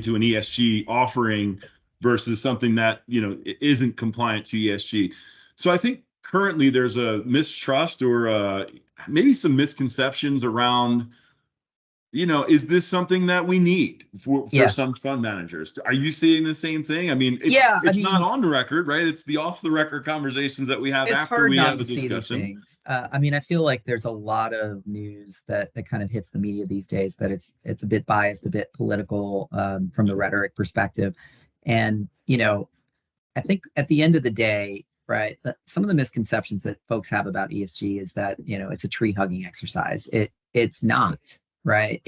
related to an ESG offering versus something that, isn't compliant to ESG. So I think currently there's a mistrust or maybe some misconceptions around, is this something that we need for Yeah. some fund managers? Are you seeing the same thing? I mean, it's not on the record, right? It's the off the record conversations that we have it's after hard we not have to a see the discussion. things. I feel like there's a lot of news that kind of hits the media these days that it's a bit biased, a bit political from the rhetoric perspective. And, I think at the end of the day, right, some of the misconceptions that folks have about ESG is that, it's a tree hugging exercise. It's not, right?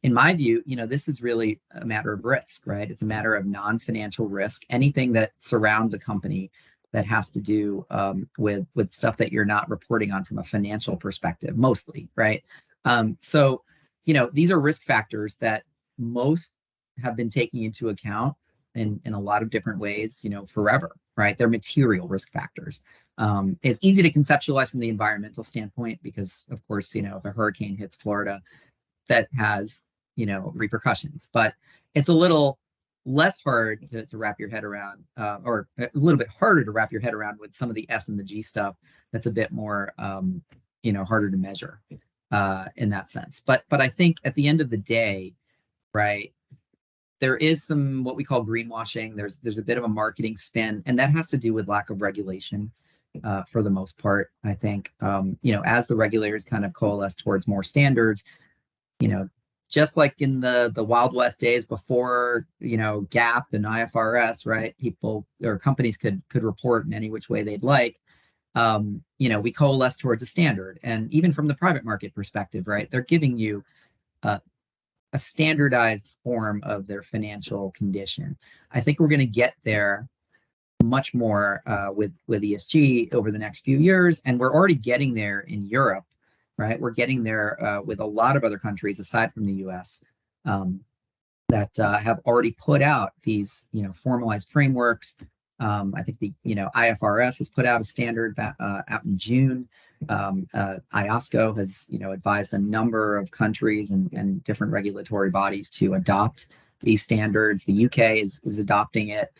In my view, this is really a matter of risk, right? It's a matter of non-financial risk. Anything that surrounds a company that has to do with stuff that you're not reporting on from a financial perspective, mostly, right? So, these are risk factors that most have been taking into account in a lot of different ways, forever, right? They're material risk factors. It's easy to conceptualize from the environmental standpoint because, of course, if a hurricane hits Florida, that has, repercussions. But it's a little less hard to wrap your head around, or a little bit harder to wrap your head around with some of the S and the G stuff that's a bit more, harder to measure in that sense. But I think at the end of the day, right, there is some what we call greenwashing. There's a bit of a marketing spin, and that has to do with lack of regulation for the most part. I think, as the regulators kind of coalesce towards more standards, just like in the Wild West days before, GAAP and IFRS, right? People or companies could report in any which way they'd like. We coalesce towards a standard, and even from the private market perspective, right? They're giving you a standardized form of their financial condition. I think we're going to get there much more with ESG over the next few years, and we're already getting there in Europe, right? We're getting there with a lot of other countries aside from the U.S. That have already put out these, formalized frameworks. I think the, IFRS has put out a standard out in June. IOSCO has, advised a number of countries and different regulatory bodies to adopt these standards. The UK is adopting it.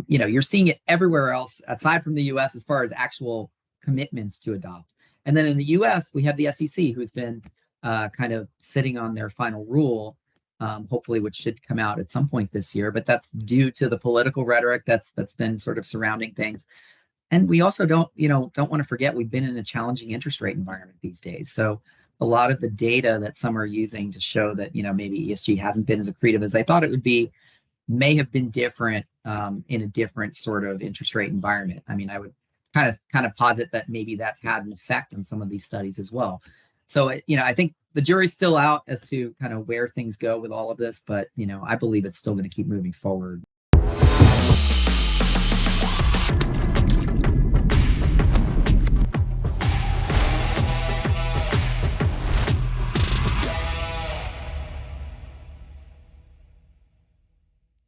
You're seeing it everywhere else aside from the US as far as actual commitments to adopt. And then in the US, we have the SEC, who's been kind of sitting on their final rule, hopefully, which should come out at some point this year. But that's due to the political rhetoric that's been sort of surrounding things. And we also don't want to forget we've been in a challenging interest rate environment these days. So a lot of the data that some are using to show that, maybe ESG hasn't been as accretive as they thought it would be, may have been different in a different sort of interest rate environment. I mean, I would kind of posit that maybe that's had an effect on some of these studies as well. So, I think the jury's still out as to kind of where things go with all of this, but, I believe it's still going to keep moving forward.